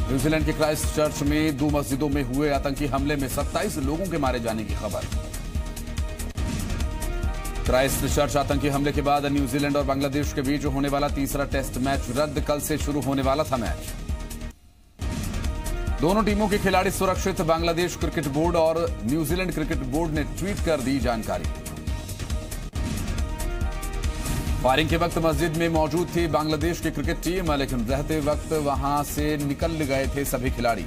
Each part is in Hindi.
न्यूजीलैंड के क्राइस्ट चर्च में 2 मस्जिदों में हुए आतंकी हमले में 27 लोगों के मारे जाने की खबर। क्राइस्ट चर्च आतंकी हमले के बाद न्यूजीलैंड और बांग्लादेश के बीच होने वाला तीसरा टेस्ट मैच रद्द। कल से शुरू होने वाला था मैच। दोनों टीमों के खिलाड़ी सुरक्षित। बांग्लादेश क्रिकेट बोर्ड और न्यूजीलैंड क्रिकेट बोर्ड ने ट्वीट कर दी जानकारी। फायरिंग के वक्त मस्जिद में मौजूद थी बांग्लादेश की क्रिकेट टीम, लेकिन रहते वक्त वहां से निकल गए थे सभी खिलाड़ी।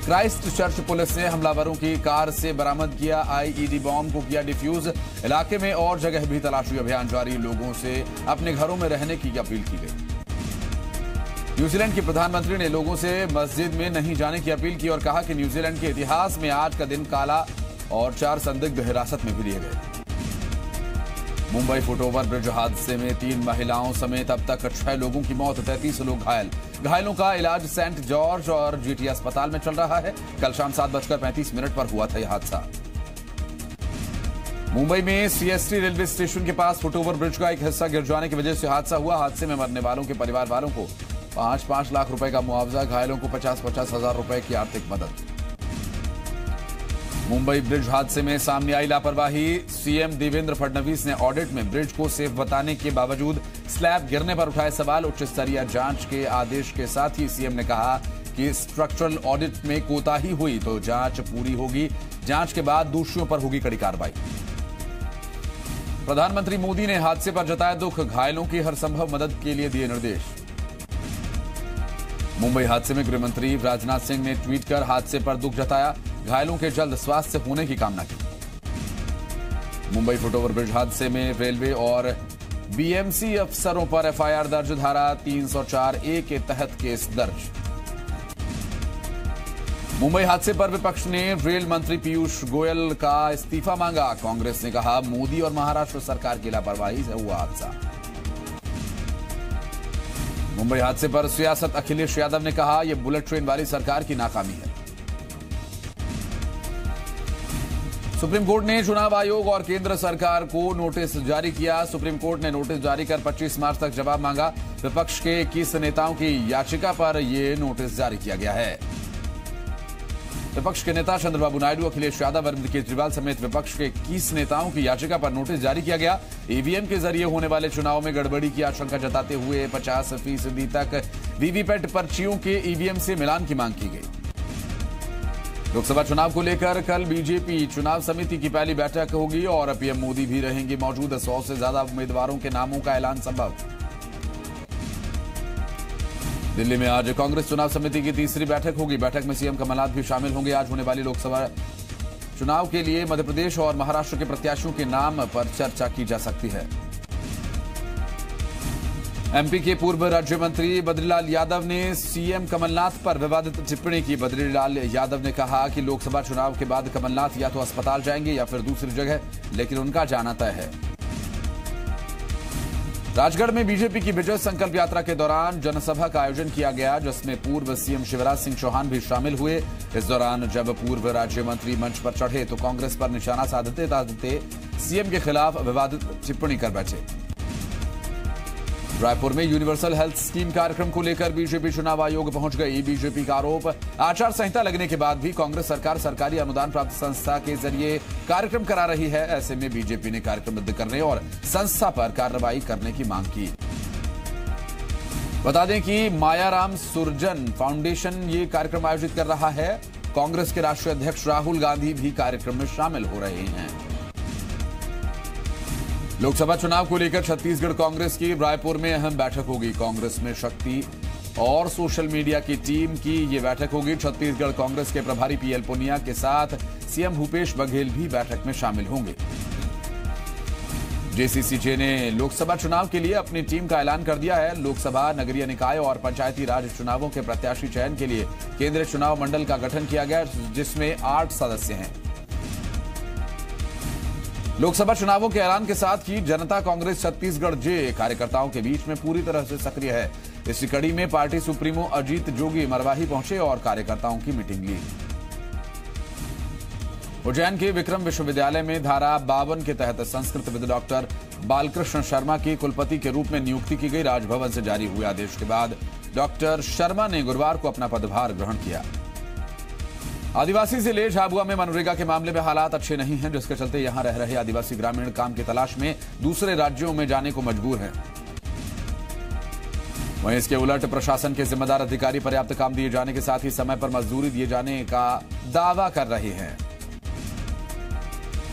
क्राइस्ट चर्च पुलिस ने हमलावरों की कार से बरामद किया आईईडी बॉम्ब को किया डिफ्यूज। इलाके में और जगह भी तलाशी अभियान जारी। लोगों से अपने घरों में रहने की अपील की गई। न्यूजीलैंड के प्रधानमंत्री ने लोगों से मस्जिद में नहीं जाने की अपील की और कहा कि न्यूजीलैंड के इतिहास में आज का दिन काला और 4 संदिग्ध हिरासत में भी लिए गए। मुंबई फुटओवर ब्रिज हादसे में 3 महिलाओं समेत अब तक 6 लोगों की मौत, 33 लोग घायल। घायलों का इलाज सेंट जॉर्ज और जीटी अस्पताल में चल रहा है। कल शाम 7:35 पर हुआ था यह हादसा। मुंबई में सीएसटी रेलवे स्टेशन के पास फुटओवर ब्रिज का एक हिस्सा गिर जाने की वजह से हादसा हुआ। हादसे में मरने वालों के परिवार वालों को 5-5 लाख रुपए का मुआवजा, घायलों को 50-50 हजार रुपए की आर्थिक मदद। मुंबई ब्रिज हादसे में सामने आई लापरवाही। सीएम देवेंद्र फडणवीस ने ऑडिट में ब्रिज को सेफ बताने के बावजूद स्लैब गिरने पर उठाए सवाल। उच्च स्तरीय जांच के आदेश के साथ ही सीएम ने कहा कि स्ट्रक्चरल ऑडिट में कोताही हुई तो जांच पूरी होगी। जांच के बाद दोषियों पर होगी कड़ी कार्रवाई। प्रधानमंत्री मोदी ने हादसे पर जताया दुख, घायलों की हर संभव मदद के लिए दिए निर्देश। मुंबई हादसे में गृहमंत्री राजनाथ सिंह ने ट्वीट कर हादसे पर दुख जताया, घायलों के जल्द स्वास्थ्य होने की कामना की। मुंबई फुटओवर ब्रिज हादसे में रेलवे और बीएमसी अफसरों पर एफआईआर दर्ज, धारा 304A के तहत केस दर्ज। मुंबई हादसे पर विपक्ष ने रेल मंत्री पीयूष गोयल का इस्तीफा मांगा। कांग्रेस ने कहा मोदी और महाराष्ट्र सरकार की लापरवाही से हुआ हादसा। मुंबई हादसे पर सियासत, अखिलेश यादव ने कहा यह बुलेट ट्रेन वाली सरकार की नाकामी है। सुप्रीम कोर्ट ने चुनाव आयोग और केंद्र सरकार को नोटिस जारी किया। सुप्रीम कोर्ट ने नोटिस जारी कर 25 मार्च तक जवाब मांगा। विपक्ष के 21 नेताओं की याचिका पर यह नोटिस जारी किया गया है। विपक्ष के नेता चंद्रबाबू नायडू, अखिलेश यादव, अरविंद केजरीवाल समेत विपक्ष के 21 नेताओं की याचिका पर नोटिस जारी किया गया। ईवीएम के जरिए होने वाले चुनाव में गड़बड़ी की आशंका जताते हुए 50% तक वीवीपैट पर्चियों के ईवीएम से मिलान की मांग की गई। लोकसभा चुनाव को लेकर कल बीजेपी चुनाव समिति की पहली बैठक होगी और पीएम मोदी भी रहेंगे मौजूद। 100 से ज्यादा उम्मीदवारों के नामों का ऐलान संभव। दिल्ली में आज कांग्रेस चुनाव समिति की तीसरी बैठक होगी। बैठक में सीएम कमलनाथ भी शामिल होंगे। आज होने वाली लोकसभा चुनाव के लिए मध्य प्रदेश और महाराष्ट्र के प्रत्याशियों के नाम पर चर्चा की जा सकती है। एमपी के पूर्व राज्य मंत्री बद्रीलाल यादव ने सीएम कमलनाथ पर विवादित टिप्पणी की। बद्रीलाल यादव ने कहा कि लोकसभा चुनाव के बाद कमलनाथ या तो अस्पताल जाएंगे या फिर दूसरी जगह, लेकिन उनका जाना तय है। राजगढ़ में बीजेपी की विजय संकल्प यात्रा के दौरान जनसभा का आयोजन किया गया, जिसमें पूर्व सीएम शिवराज सिंह चौहान भी शामिल हुए। इस दौरान जब पूर्व राज्य मंत्री मंच पर चढ़े तो कांग्रेस पर निशाना साधते सीएम के खिलाफ विवादित टिप्पणी कर बैठे। रायपुर में यूनिवर्सल हेल्थ स्कीम कार्यक्रम को लेकर बीजेपी चुनाव आयोग पहुंच गई। बीजेपी का आरोप, आचार संहिता लगने के बाद भी कांग्रेस सरकार सरकारी अनुदान प्राप्त संस्था के जरिए कार्यक्रम करा रही है। ऐसे में बीजेपी ने कार्यक्रम रद्द करने और संस्था पर कार्रवाई करने की मांग की। बता दें कि मायाराम सुरजन फाउंडेशन ये कार्यक्रम आयोजित कर रहा है। कांग्रेस के राष्ट्रीय अध्यक्ष राहुल गांधी भी कार्यक्रम में शामिल हो रहे हैं। लोकसभा चुनाव को लेकर छत्तीसगढ़ कांग्रेस की रायपुर में अहम बैठक होगी। कांग्रेस में शक्ति और सोशल मीडिया की टीम की यह बैठक होगी। छत्तीसगढ़ कांग्रेस के प्रभारी पीएल पुनिया के साथ सीएम भूपेश बघेल भी बैठक में शामिल होंगे। जेसीसीजे ने लोकसभा चुनाव के लिए अपनी टीम का ऐलान कर दिया है। लोकसभा, नगरीय निकाय और पंचायती राज चुनावों के प्रत्याशी चयन के लिए केंद्रीय चुनाव मंडल का गठन किया गया, जिसमें 8 सदस्य हैं। लोकसभा चुनावों के ऐलान के साथ ही जनता कांग्रेस छत्तीसगढ़ जे कार्यकर्ताओं के बीच में पूरी तरह से सक्रिय है। इसी कड़ी में पार्टी सुप्रीमो अजीत जोगी मरवाही पहुंचे और कार्यकर्ताओं की मीटिंग ली। उज्जैन के विक्रम विश्वविद्यालय में धारा 52 के तहत संस्कृत विद डॉक्टर बालकृष्ण शर्मा की कुलपति के रूप में नियुक्ति की गई। राजभवन से जारी हुए आदेश के बाद डॉक्टर शर्मा ने गुरुवार को अपना पदभार ग्रहण किया। आदिवासी जिले झाबुआ में मनरेगा के मामले में हालात अच्छे नहीं हैं, जिसके चलते यहां रह रहे आदिवासी ग्रामीण काम की तलाश में दूसरे राज्यों में जाने को मजबूर हैं। वहीं इसके उलट प्रशासन के जिम्मेदार अधिकारी पर्याप्त काम दिए जाने के साथ ही समय पर मजदूरी दिए जाने का दावा कर रहे हैं।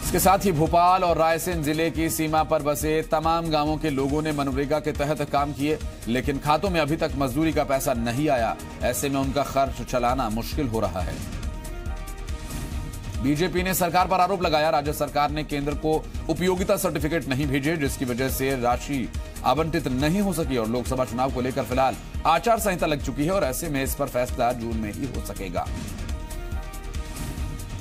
इसके साथ ही भोपाल और रायसेन जिले की सीमा पर बसे तमाम गांवों के लोगों ने मनरेगा के तहत काम किए, लेकिन खातों में अभी तक मजदूरी का पैसा नहीं आया। ऐसे में उनका खर्च चलाना मुश्किल हो रहा है। बीजेपी ने सरकार पर आरोप लगाया, राज्य सरकार ने केंद्र को उपयोगिता सर्टिफिकेट नहीं भेजे, जिसकी वजह से राशि आवंटित नहीं हो सकी और लोकसभा चुनाव को लेकर फिलहाल आचार संहिता लग चुकी है और ऐसे में इस पर फैसला जून में ही हो सकेगा।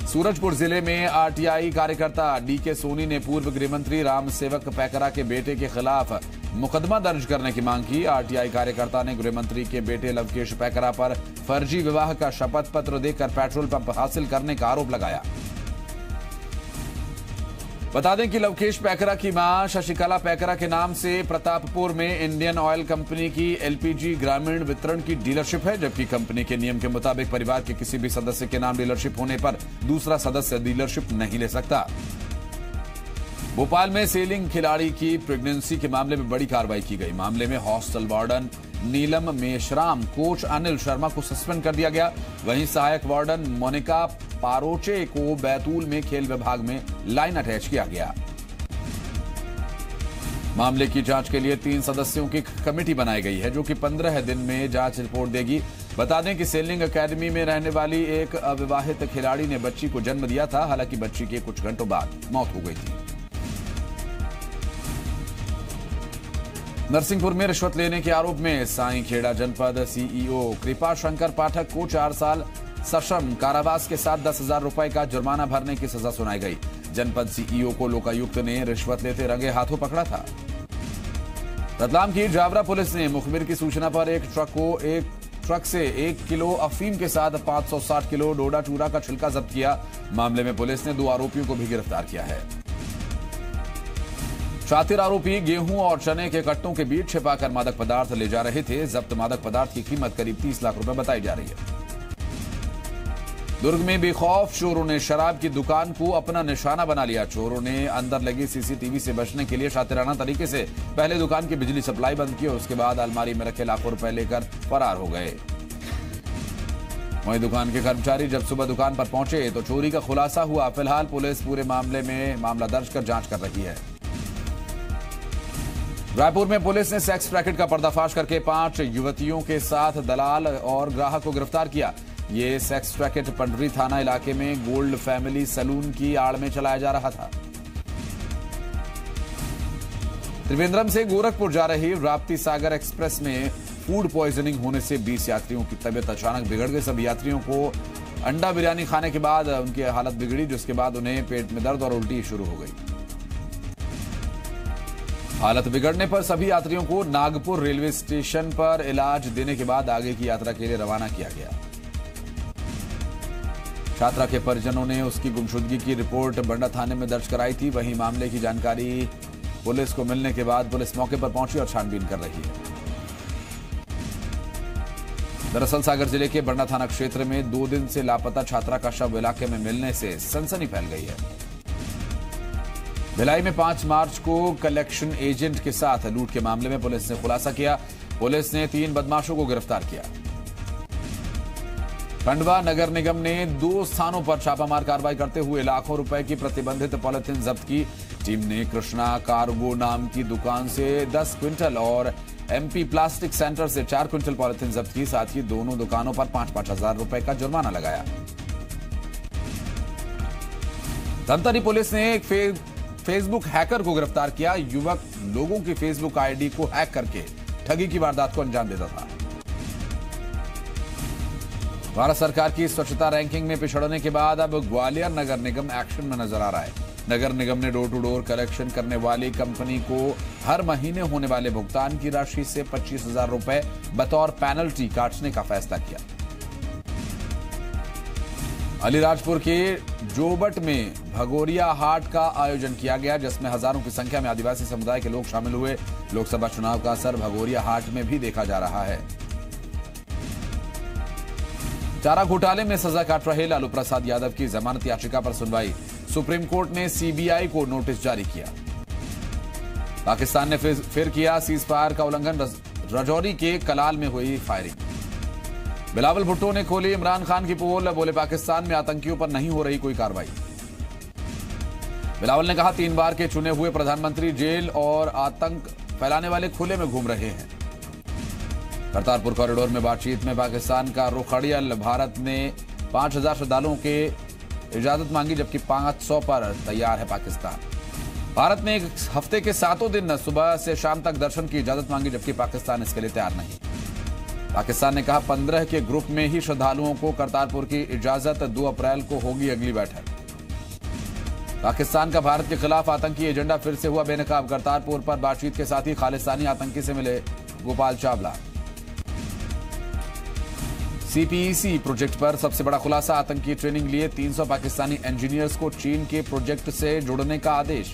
सूरजपुर जिले में आरटीआई कार्यकर्ता डीके सोनी ने पूर्व गृह मंत्री राम सेवक पैकरा के बेटे के खिलाफ मुकदमा दर्ज करने की मांग की। आरटीआई कार्यकर्ता ने गृह मंत्री के बेटे लवकेश पैकरा पर फर्जी विवाह का शपथ पत्र देकर पेट्रोल पंप हासिल करने का आरोप लगाया। बता दें कि लवकेश पैकरा की मां शशिकला पैकरा के नाम से प्रतापपुर में इंडियन ऑयल कंपनी की एलपीजी ग्रामीण वितरण की डीलरशिप है, जबकि कंपनी के नियम के मुताबिक परिवार के किसी भी सदस्य के नाम डीलरशिप होने पर दूसरा सदस्य डीलरशिप नहीं ले सकता। भोपाल में सेलिंग खिलाड़ी की प्रेगनेंसी के मामले में बड़ी कार्रवाई की गई। मामले में हॉस्टल वार्डन नीलम मेश्राम, कोच अनिल शर्मा को सस्पेंड कर दिया गया। वहीं सहायक वार्डन मोनिका पारोचे को बैतूल में खेल विभाग में लाइन अटैच किया गया। मामले की जांच के लिए 3 सदस्यों की कमेटी बनाई गई है, जो कि 15 दिन में जांच रिपोर्ट देगी। बता दें कि सेलिंग एकेडमी में रहने वाली एक अविवाहित खिलाड़ी ने बच्ची को जन्म दिया था, हालांकि बच्ची के कुछ घंटों बाद मौत हो गई थी। नरसिंहपुर में रिश्वत लेने के आरोप में साईखेड़ा जनपद सीईओ कृपा शंकर पाठक को 4 साल सश्रम कारावास के साथ 10,000 रुपए का जुर्माना भरने की सजा सुनाई गई। जनपद सीईओ को लोकायुक्त ने रिश्वत लेते रंगे हाथों पकड़ा था। रतलाम की जावरा पुलिस ने मुखबिर की सूचना पर एक ट्रक से 1 किलो अफीम के साथ 560 किलो डोडा चूरा का छिलका जब्त किया। मामले में पुलिस ने 2 आरोपियों को भी गिरफ्तार किया है। शातिर आरोपी गेहूं और चने के कट्टों के बीच छिपाकर मादक पदार्थ ले जा रहे थे। जब्त मादक पदार्थ की कीमत करीब 30 लाख रुपए बताई जा रही है। दुर्ग में बेखौफ चोरों ने शराब की दुकान को अपना निशाना बना लिया। चोरों ने अंदर लगी सीसीटीवी से बचने के लिए शातिराना तरीके से पहले दुकान की बिजली सप्लाई बंद की और उसके बाद अलमारी में रखे लाखों रुपए लेकर फरार हो गए। वहीं दुकान के कर्मचारी जब सुबह दुकान पर पहुंचे तो चोरी का खुलासा हुआ। फिलहाल पुलिस पूरे मामले में मामला दर्ज कर जांच कर रही है। रायपुर में पुलिस ने सेक्स रैकेट का पर्दाफाश करके 5 युवतियों के साथ दलाल और ग्राहक को गिरफ्तार किया। ये सेक्स रैकेट पंडरी थाना इलाके में गोल्ड फैमिली सैलून की आड़ में चलाया जा रहा था। त्रिवेंद्रम से गोरखपुर जा रही राप्ती सागर एक्सप्रेस में फूड पॉइजनिंग होने से 20 यात्रियों की तबीयत अचानक बिगड़ गई। सभी यात्रियों को अंडा बिरयानी खाने के बाद उनकी हालत बिगड़ी, जिसके बाद उन्हें पेट में दर्द और उल्टी शुरू हो गई। हालत बिगड़ने पर सभी यात्रियों को नागपुर रेलवे स्टेशन पर इलाज देने के बाद आगे की यात्रा के लिए रवाना किया गया। छात्रा के परिजनों ने उसकी गुमशुदगी की रिपोर्ट बंडा थाने में दर्ज कराई थी। वहीं मामले की जानकारी पुलिस को मिलने के बाद पुलिस मौके पर पहुंची और छानबीन कर रही है। दरअसल सागर जिले के बंडा थाना क्षेत्र में 2 दिन से लापता छात्रा का शव इलाके में मिलने से सनसनी फैल गई है। भिलाई में 5 मार्च को कलेक्शन एजेंट के साथ लूट के मामले में पुलिस ने खुलासा किया। पुलिस ने 3 बदमाशों को गिरफ्तार किया। खंडवा नगर निगम ने 2 स्थानों पर छापामार कार्रवाई करते हुए लाखों रुपए की प्रतिबंधित पॉलिथीन जब्त की। टीम ने कृष्णा कार्गो नाम की दुकान से 10 क्विंटल और एमपी प्लास्टिक सेंटर से 4 क्विंटल पॉलिथीन जब्त की। साथ ही दोनों दुकानों पर 5-5 हजार रुपए का जुर्माना लगाया। धमतरी पुलिस ने एक फेसबुक हैकर को गिरफ्तार किया। युवक लोगों की फेसबुक आईडी को हैक करके ठगी की वारदात को अंजाम देता था। भारत सरकार की स्वच्छता रैंकिंग में पिछड़ने के बाद अब ग्वालियर नगर निगम एक्शन में नजर आ रहा है। नगर निगम ने डोर टू डोर कलेक्शन करने वाली कंपनी को हर महीने होने वाले भुगतान की राशि से 25,000 रुपए बतौर पेनल्टी काटने का फैसला किया। अलीराजपुर के जोबट में भगोरिया हाट का आयोजन किया गया, जिसमें हजारों की संख्या में आदिवासी समुदाय के लोग शामिल हुए। लोकसभा चुनाव का असर भगोरिया हाट में भी देखा जा रहा है। चारा घोटाले में सजा काट रहे लालू प्रसाद यादव की जमानत याचिका पर सुनवाई। सुप्रीम कोर्ट ने सीबीआई को नोटिस जारी किया। पाकिस्तान ने फिर किया सीज फायर का उल्लंघन। राजौरी के कलाल में हुई फायरिंग। बिलावल भुट्टो ने खोली इमरान खान की पोल। बोले पाकिस्तान में आतंकियों पर नहीं हो रही कोई कार्रवाई। बिलावल ने कहा 3 बार के चुने हुए प्रधानमंत्री जेल और आतंक फैलाने वाले खुले में घूम रहे हैं। करतारपुर कॉरिडोर में बातचीत में पाकिस्तान का रुख अड़ियल। भारत ने 5000 श्रद्धालुओं के इजाजत मांगी, जबकि 500 पर तैयार है पाकिस्तान। भारत ने एक हफ्ते के 7 दिन सुबह से शाम तक दर्शन की इजाजत मांगी, जबकि पाकिस्तान इसके लिए तैयार नहीं। पाकिस्तान ने कहा 15 के ग्रुप में ही श्रद्धालुओं को करतारपुर की इजाजत। 2 अप्रैल को होगी अगली बैठक। पाकिस्तान का भारत के खिलाफ आतंकी एजेंडा फिर से हुआ बेनकाब। करतारपुर पर बातचीत के साथ ही खालिस्तानी आतंकी से मिले गोपाल चावला। सीपीईसी प्रोजेक्ट पर सबसे बड़ा खुलासा। आतंकी ट्रेनिंग लिए 300 पाकिस्तानी इंजीनियर्स को चीन के प्रोजेक्ट से जोड़ने का आदेश।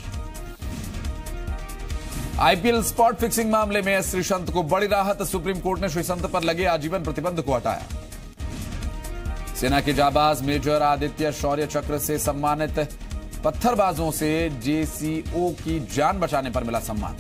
आईपीएल स्पॉट फिक्सिंग मामले में श्रीसंत को बड़ी राहत। सुप्रीम कोर्ट ने श्रीसंत पर लगे आजीवन प्रतिबंध को हटाया। सेना के जाबाज मेजर आदित्य शौर्य चक्र से सम्मानित। पत्थरबाजों से जेसीओ की जान बचाने पर मिला सम्मान।